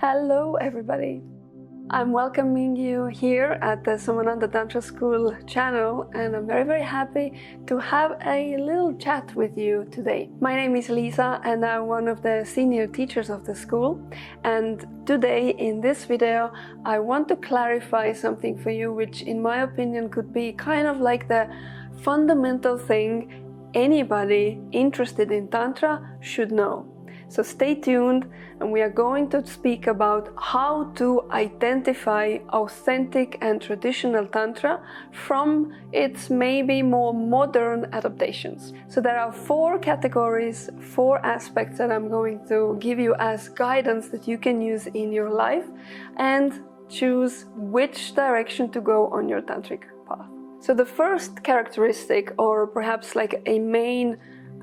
Hello everybody! I'm welcoming you here at the Somananda Tantra School channel, and I'm very happy to have a little chat with you today. My name is Liisa and I'm one of the senior teachers of the school, and today in this video I want to clarify something for you which in my opinion could be kind of like the fundamental thing anybody interested in Tantra should know. So stay tuned, and we are going to speak about how to identify authentic and traditional Tantra from its maybe more modern adaptations. So there are four categories, four aspects that I'm going to give you as guidance that you can use in your life and choose which direction to go on your Tantric path. So the first characteristic, or perhaps like a main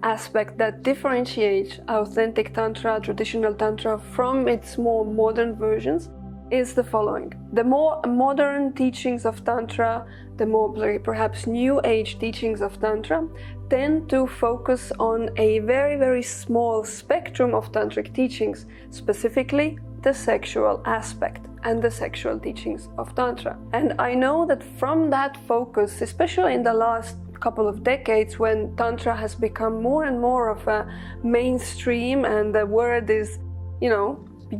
aspect that differentiates authentic Tantra, traditional Tantra from its more modern versions is the following. The more modern teachings of Tantra, the more perhaps new age teachings of Tantra tend to focus on a very small spectrum of Tantric teachings, specifically the sexual aspect and the sexual teachings of Tantra. And I know that from that focus, especially in the last couple of decades when Tantra has become more and more of a mainstream and the word is,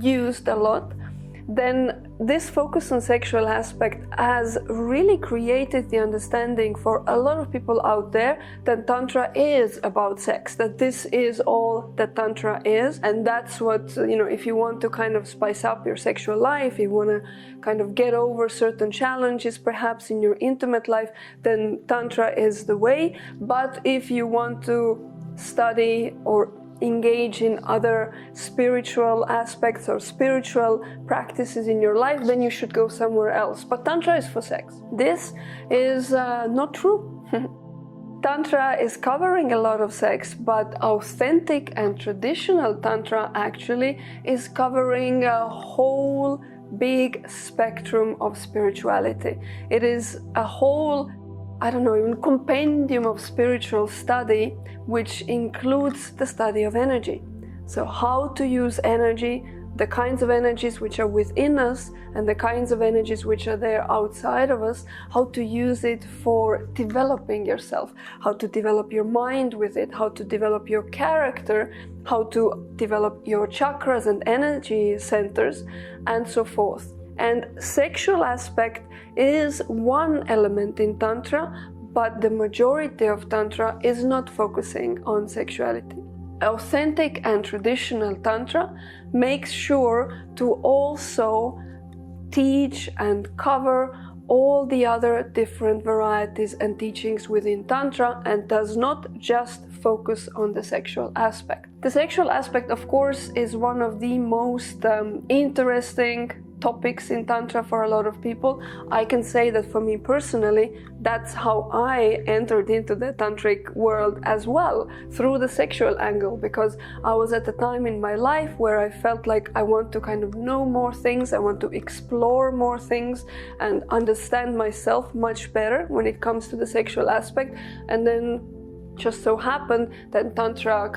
used a lot, then this focus on sexual aspect has really created the understanding for a lot of people out there that Tantra is about sex, that this is all that Tantra is, and that's what, if you want to kind of spice up your sexual life, you want to kind of get over certain challenges perhaps in your intimate life, then Tantra is the way. But if you want to study or engage in other spiritual aspects or spiritual practices in your life, then you should go somewhere else. But Tantra is for sex. This is not true. Tantra is covering a lot of sex, but authentic and traditional Tantra actually is covering a whole big spectrum of spirituality. It is a whole even compendium of spiritual study, which includes the study of energy. So how to use energy, the kinds of energies which are within us and the kinds of energies which are there outside of us, how to use it for developing yourself, how to develop your mind with it, how to develop your character, how to develop your chakras and energy centers, and so forth. And sexual aspect is one element in Tantra, but the majority of Tantra is not focusing on sexuality. Authentic and traditional Tantra makes sure to also teach and cover all the other different varieties and teachings within Tantra, and does not just focus on the sexual aspect. The sexual aspect, of course, is one of the most interesting topics in Tantra for a lot of people. I can say that for me personally, that's how I entered into the Tantric world as well, through the sexual angle, because I was at a time in my life where I felt like I want to kind of know more things, I want to explore more things and understand myself much better when it comes to the sexual aspect. And then just so happened that Tantra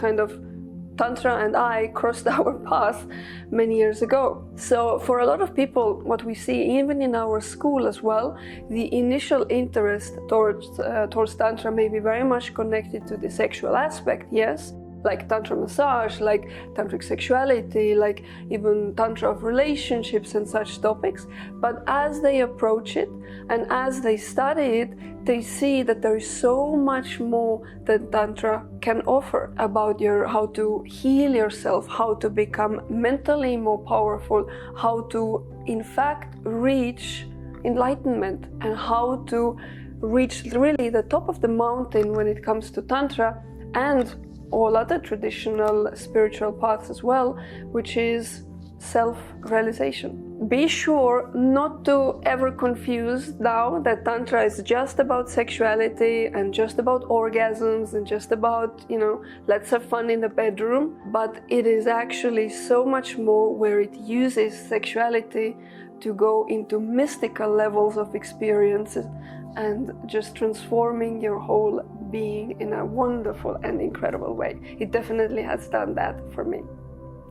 and I crossed our path many years ago. So for a lot of people, what we see even in our school as well, the initial interest towards Tantra may be very much connected to the sexual aspect, yes, like Tantra Massage, like Tantric Sexuality, like even Tantra of relationships and such topics. But as they approach it and as they study it, they see that there is so much more that Tantra can offer about how to heal yourself, how to become mentally more powerful, how to in fact reach enlightenment, and how to reach really the top of the mountain when it comes to Tantra and all other traditional spiritual paths as well, which is self-realization. Be sure not to ever confuse now that Tantra is just about sexuality and just about orgasms and just about, let's have fun in the bedroom, but it is actually so much more, where it uses sexuality to go into mystical levels of experiences and just transforming your whole being in a wonderful and incredible way. It definitely has done that for me.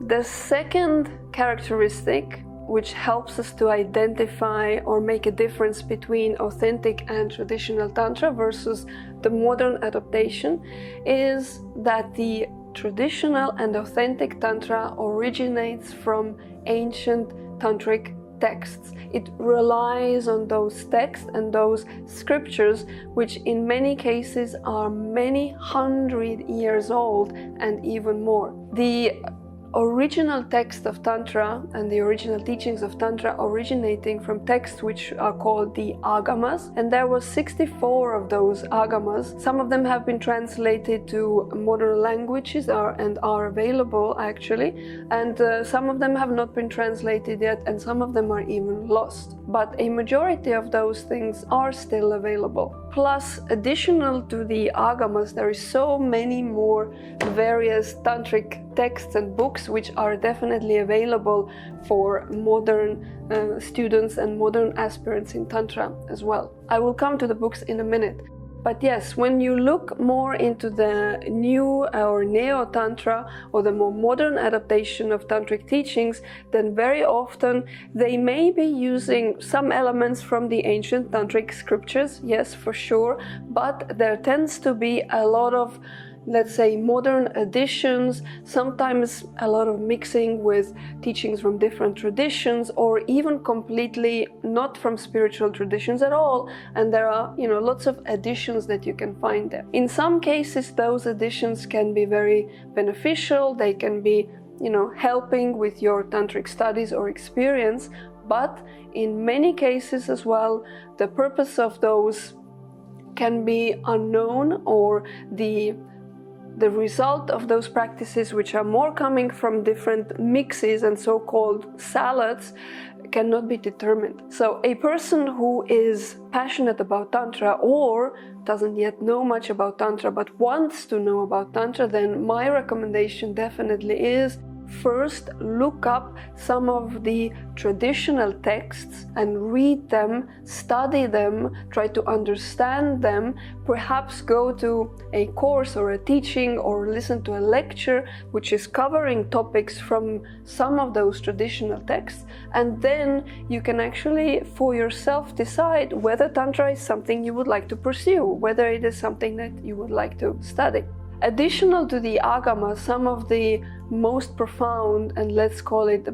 The second characteristic which helps us to identify or make a difference between authentic and traditional Tantra versus the modern adaptation is that the traditional and authentic Tantra originates from ancient Tantric texts. It relies on those texts and those scriptures, which in many cases are many hundred years old and even more. The original text of Tantra and the original teachings of Tantra originating from texts which are called the Agamas, and there were 64 of those Agamas. Some of them have been translated to modern languages and are available actually, and some of them have not been translated yet, and some of them are even lost. But a majority of those things are still available. Plus, additional to the Agamas, there is so many more various Tantric texts and books which are definitely available for modern students and modern aspirants in Tantra as well. I will come to the books in a minute. But yes, when you look more into the new or neo-Tantra or the more modern adaptation of Tantric teachings, then very often they may be using some elements from the ancient Tantric scriptures, yes, for sure, but there tends to be a lot of, let's say, modern additions, sometimes a lot of mixing with teachings from different traditions, or even completely not from spiritual traditions at all, and there are, lots of additions that you can find there. In some cases, those additions can be very beneficial, they can be, helping with your Tantric studies or experience, but in many cases as well, the purpose of those can be unknown, or the result of those practices, which are more coming from different mixes and so-called salads, cannot be determined. So a person who is passionate about Tantra or doesn't yet know much about Tantra but wants to know about Tantra, then my recommendation definitely is first look up some of the traditional texts and read them, study them, try to understand them, perhaps go to a course or a teaching or listen to a lecture which is covering topics from some of those traditional texts, and then you can actually for yourself decide whether Tantra is something you would like to pursue, whether it is something that you would like to study. Additional to the Agama, some of the most profound and let's call it,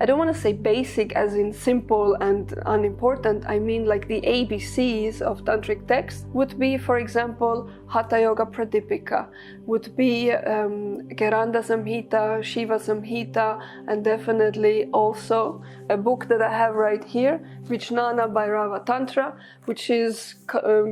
I don't want to say basic as in simple and unimportant, I mean like the ABCs of Tantric texts would be, for example, Hatha Yoga Pradipika, would be Geranda Samhita, Shiva Samhita, and definitely also a book that I have right here, Vijnana Bhairava Tantra, which is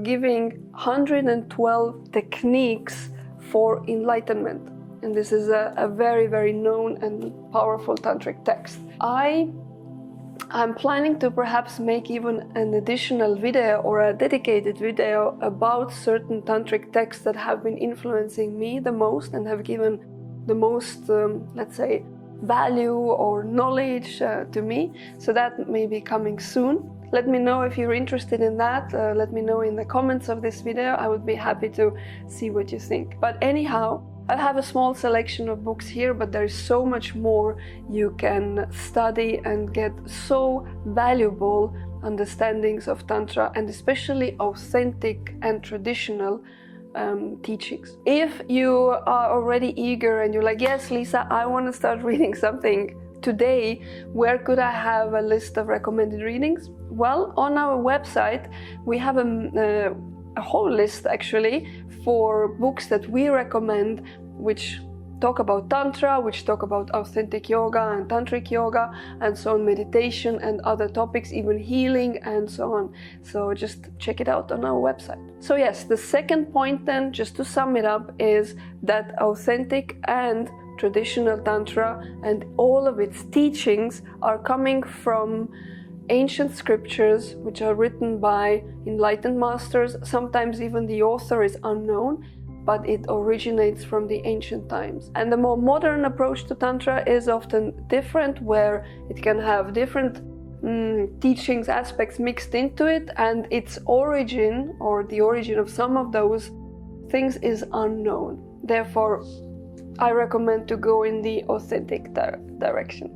giving 112 techniques for enlightenment. And this is a very, very known and powerful Tantric text. I'm planning to perhaps make even an additional video or a dedicated video about certain Tantric texts that have been influencing me the most and have given the most, let's say, value or knowledge to me. So that may be coming soon. Let me know if you're interested in that. Let me know in the comments of this video. I would be happy to see what you think. But anyhow, I have a small selection of books here, but there's so much more you can study and get so valuable understandings of Tantra, and especially authentic and traditional teachings. If you are already eager and you're like, yes, Liisa, I want to start reading something today, where could I have a list of recommended readings? Well, on our website, we have a whole list actually for books that we recommend, which talk about Tantra, which talk about authentic yoga and Tantric yoga, and so on, meditation and other topics, even healing and so on. So just check it out on our website. So yes, the second point then, just to sum it up, is that authentic and traditional Tantra and all of its teachings are coming from ancient scriptures which are written by enlightened masters. Sometimes even the author is unknown, but it originates from the ancient times. And the more modern approach to Tantra is often different, where it can have different teachings, aspects mixed into it, and its origin, or the origin of some of those things, is unknown. Therefore, I recommend to go in the authentic direction.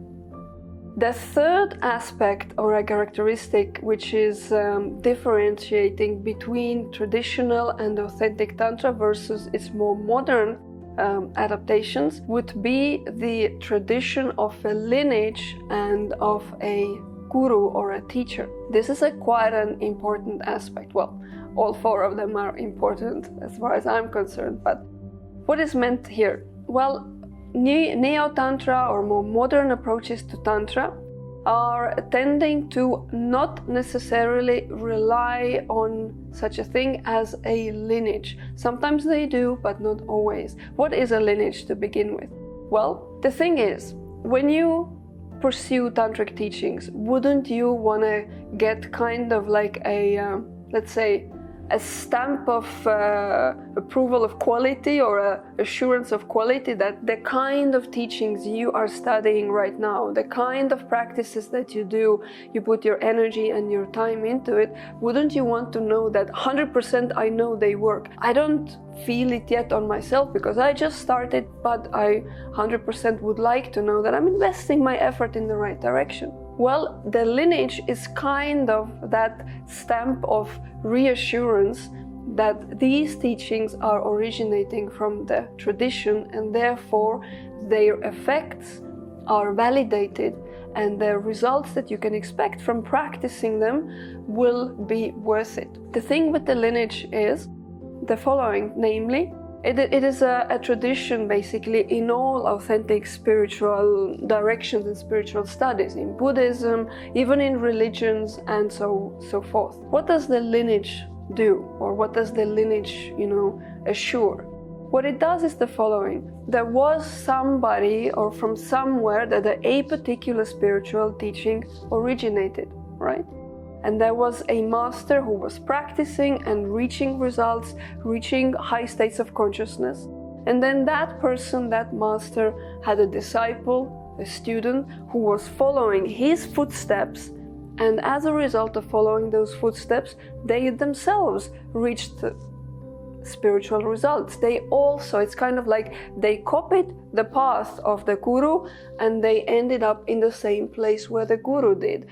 The third aspect or a characteristic which is differentiating between traditional and authentic Tantra versus its more modern adaptations would be the tradition of a lineage and of a guru or a teacher. This is quite an important aspect. Well, all four of them are important as far as I'm concerned, but what is meant here? Well, Neo-Tantra or more modern approaches to Tantra are tending to not necessarily rely on such a thing as a lineage. Sometimes they do, but not always. What is a lineage to begin with? Well, the thing is, when you pursue Tantric teachings, wouldn't you want to get kind of like a, let's say, a stamp of approval of quality or assurance of quality that the kind of teachings you are studying right now, the kind of practices that you do, you put your energy and your time into it, wouldn't you want to know that 100% I know they work? I don't feel it yet on myself because I just started, but I 100% would like to know that I'm investing my effort in the right direction. Well, the lineage is kind of that stamp of reassurance that these teachings are originating from the tradition and therefore their effects are validated and the results that you can expect from practicing them will be worth it. The thing with the lineage is the following, namely, it is a tradition basically in all authentic spiritual directions and spiritual studies, in Buddhism, even in religions and so forth. What does the lineage do, or what does the lineage, assure? What it does is the following. There was somebody or from somewhere that a particular spiritual teaching originated, right? And there was a master who was practicing and reaching results, reaching high states of consciousness. And then that person, that master, had a disciple, a student, who was following his footsteps. And as a result of following those footsteps, they themselves reached spiritual results. They also, it's kind of like they copied the path of the guru and they ended up in the same place where the guru did,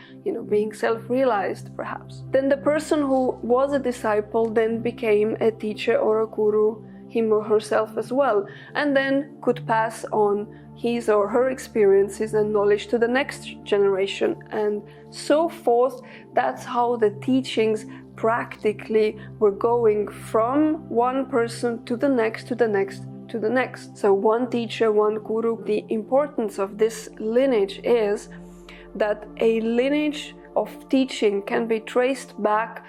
being self-realized perhaps. Then the person who was a disciple then became a teacher or a guru, him or herself as well, and then could pass on his or her experiences and knowledge to the next generation and so forth. That's how the teachings practically were going from one person to the next, to the next, to the next. So one teacher, one guru. The importance of this lineage is that a lineage of teaching can be traced back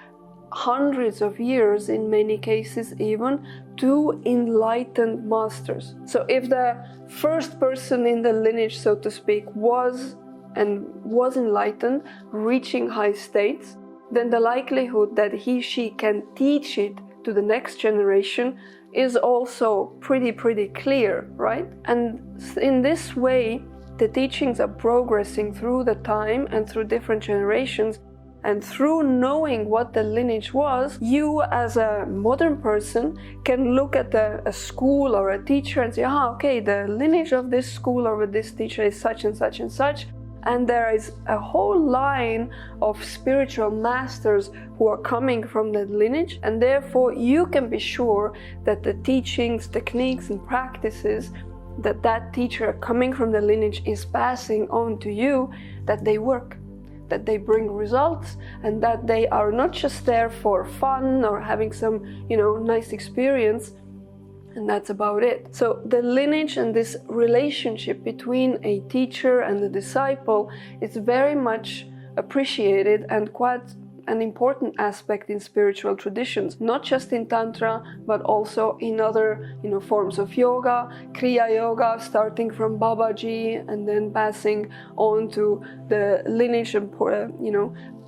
hundreds of years, in many cases even, to enlightened masters. So if the first person in the lineage, so to speak, was enlightened, reaching high states, then the likelihood that she can teach it to the next generation is also pretty clear, right? And in this way, the teachings are progressing through the time and through different generations. And through knowing what the lineage was, you as a modern person can look at a school or a teacher and say, okay, the lineage of this school or with this teacher is such and such and such. And there is a whole line of spiritual masters who are coming from that lineage, and therefore you can be sure that the teachings, techniques and practices that teacher coming from the lineage is passing on to you, that they work, that they bring results, and that they are not just there for fun or having some, nice experience, and that's about it. So the lineage and this relationship between a teacher and a disciple is very much appreciated and quite an important aspect in spiritual traditions, not just in Tantra, but also in other, forms of yoga, Kriya Yoga, starting from Babaji and then passing on to the lineage and,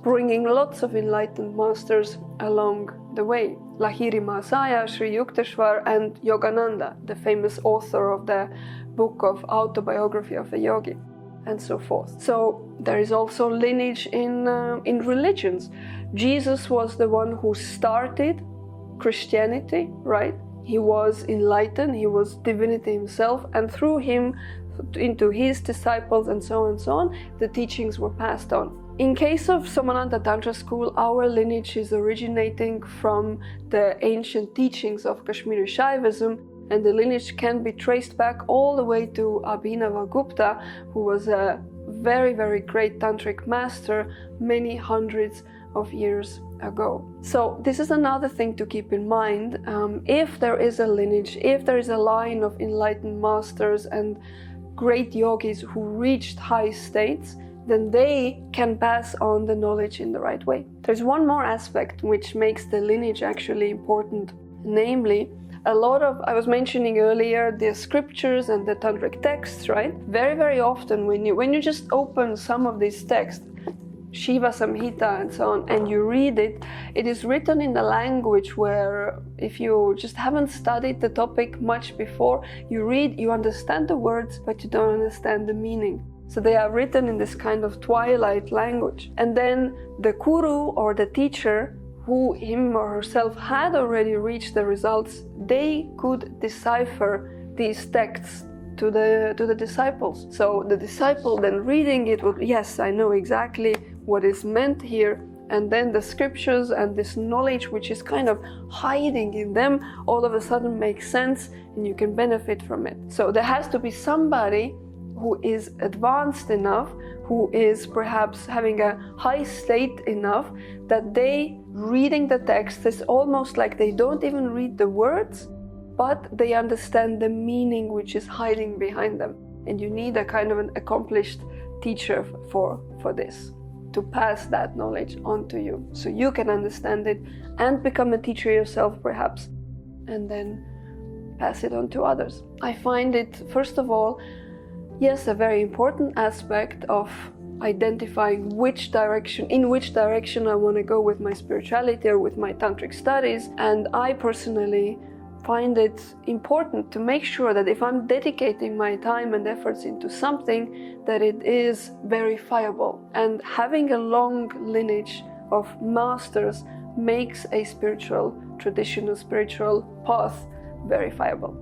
bringing lots of enlightened masters along the way. Lahiri Mahasaya, Sri Yukteswar and Yogananda, the famous author of the book of Autobiography of a Yogi, and so forth. So there is also lineage in religions. Jesus was the one who started Christianity, right? he was enlightened, he was divinity himself, and through him into his disciples and so on, the teachings were passed on. In case of Somananda Tantra School, our lineage is originating from the ancient teachings of Kashmiri Shaivism, and the lineage can be traced back all the way to Abhinavagupta, who was a very, very great tantric master many hundreds of years ago. So this is another thing to keep in mind. If there is a lineage, if there is a line of enlightened masters and great yogis who reached high states, then they can pass on the knowledge in the right way. There's one more aspect which makes the lineage actually important, namely, a lot of, I was mentioning earlier, the scriptures and the tantric texts, right? Very, very often when you just open some of these texts, Shiva Samhita and so on, and you read it, it is written in the language where if you just haven't studied the topic much before, you read, you understand the words, but you don't understand the meaning. So they are written in this kind of twilight language. And then the guru or the teacher, who him or herself had already reached the results, they could decipher these texts to the disciples. So the disciple then reading it would, yes, I know exactly what is meant here, and then the scriptures and this knowledge which is kind of hiding in them all of a sudden makes sense and you can benefit from it. So there has to be somebody who is advanced enough, who is perhaps having a high state enough that they reading the text is almost like they don't even read the words, but they understand the meaning which is hiding behind them. And you need a kind of an accomplished teacher for this, to pass that knowledge on to you, so you can understand it and become a teacher yourself perhaps, and then pass it on to others. I find it, first of all, yes, a very important aspect of identifying in which direction I want to go with my spirituality or with my tantric studies. And I personally find it important to make sure that if I'm dedicating my time and efforts into something, that it is verifiable. And having a long lineage of masters makes a spiritual tradition, a spiritual path verifiable.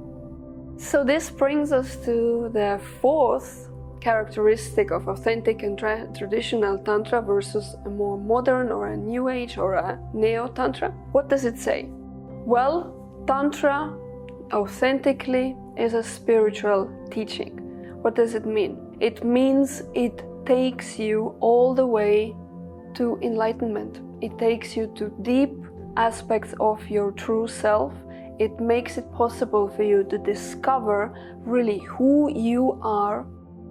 So this brings us to the fourth characteristic of authentic and traditional Tantra versus a more modern or a New Age or a Neo-Tantra. What does it say? Well, Tantra authentically is a spiritual teaching. What does it mean? It means it takes you all the way to enlightenment. It takes you to deep aspects of your true self. It makes it possible for you to discover really who you are,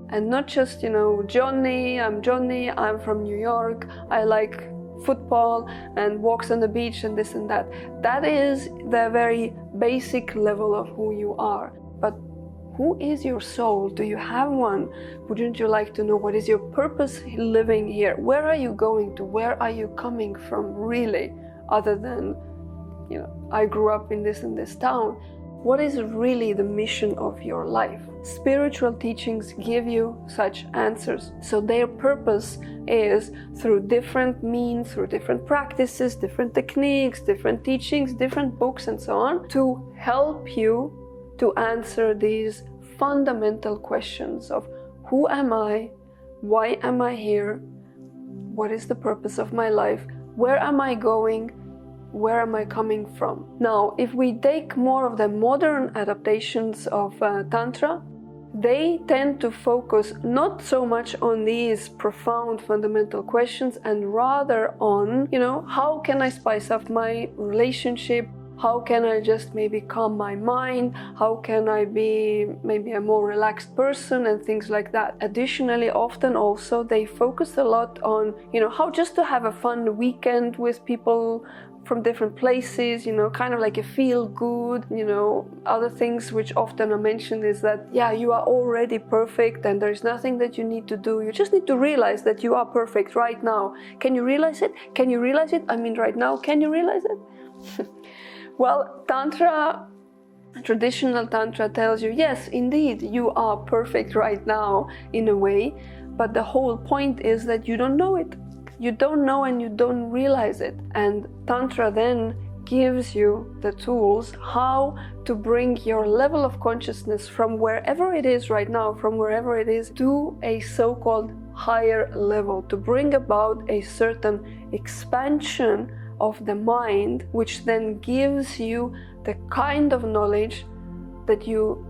and not just, Johnny, I'm from New York, I like football and walks on the beach and this and that. That is the very basic level of who you are. But who is your soul? Do you have one? Wouldn't you like to know what is your purpose living here? Where are you going to? Where are you coming from really? Other than, I grew up in this and this town. What is really the mission of your life? Spiritual teachings give you such answers. So their purpose is through different means, through different practices, different techniques, different teachings, different books and so on, to help you to answer these fundamental questions of who am I? Why am I here? What is the purpose of my life? Where am I going? Where am I coming from? Now, if we take more of the modern adaptations of Tantra, they tend to focus not so much on these profound fundamental questions and rather on, how can I spice up my relationship? How can I just maybe calm my mind? How can I be maybe a more relaxed person and things like that? Additionally, often also they focus a lot on, how just to have a fun weekend with people from different places, kind of like a feel good, other things which often are mentioned is that, you are already perfect and there's nothing that you need to do. You just need to realize that you are perfect right now. Can you realize it? Can you realize it? I mean, right now, can you realize it? Well, Tantra, traditional Tantra tells you, yes, indeed, you are perfect right now in a way, but the whole point is that you don't know it. You don't know and you don't realize it. And Tantra then gives you the tools how to bring your level of consciousness from wherever it is right now, from wherever it is, to a so-called higher level, to bring about a certain expansion of the mind, which then gives you the kind of knowledge that you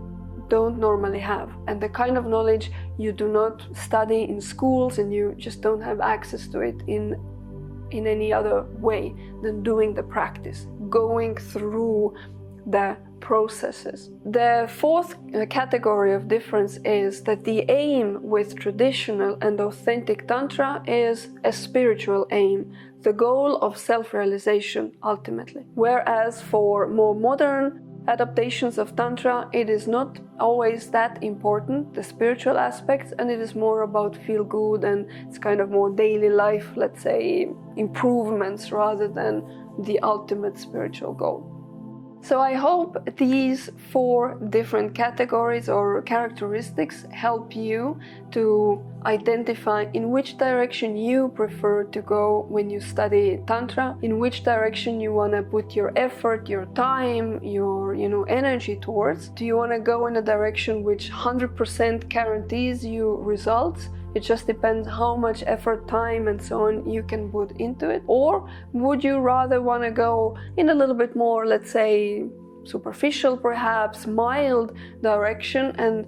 don't normally have, and the kind of knowledge you do not study in schools, and you just don't have access to it in any other way than doing the practice, going through the processes. The fourth category of difference is that the aim with traditional and authentic Tantra is a spiritual aim, the goal of self-realization ultimately. Whereas for more modern adaptations of Tantra, it is not always that important, the spiritual aspects, and it is more about feel good, and it's kind of more daily life, let's say, improvements rather than the ultimate spiritual goal. So I hope these four different categories or characteristics help you to identify in which direction you prefer to go when you study Tantra, in which direction you want to put your effort, your time, your energy towards. Do you want to go in a direction which 100% guarantees you results? It just depends how much effort, time, and so on you can put into it. Or would you rather want to go in a little bit more, let's say, superficial, perhaps mild direction, and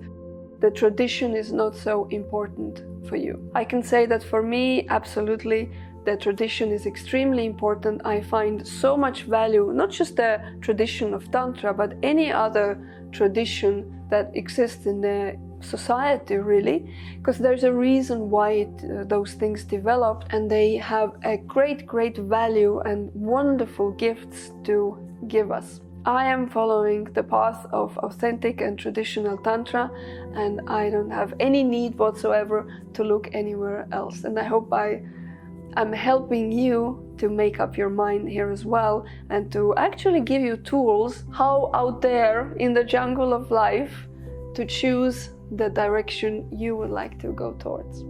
the tradition is not so important for you? I can say that for me, absolutely, the tradition is extremely important. I find so much value, not just the tradition of Tantra, but any other tradition that exists in the society, really, because there's a reason why those things developed, and they have a great value and wonderful gifts to give us. I am following the path of authentic and traditional Tantra, and I don't have any need whatsoever to look anywhere else. And I hope I'm helping you to make up your mind here as well, and to actually give you tools how out there in the jungle of life to choose the direction you would like to go towards.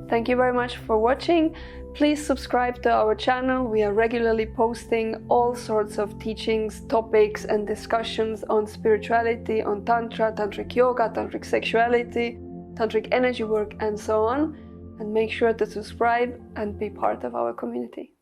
Thank you very much for watching. Please subscribe to our channel. We are regularly posting all sorts of teachings, topics, and discussions on spirituality, on Tantra, Tantric yoga, Tantric sexuality, Tantric energy work, and so on. And make sure to subscribe and be part of our community.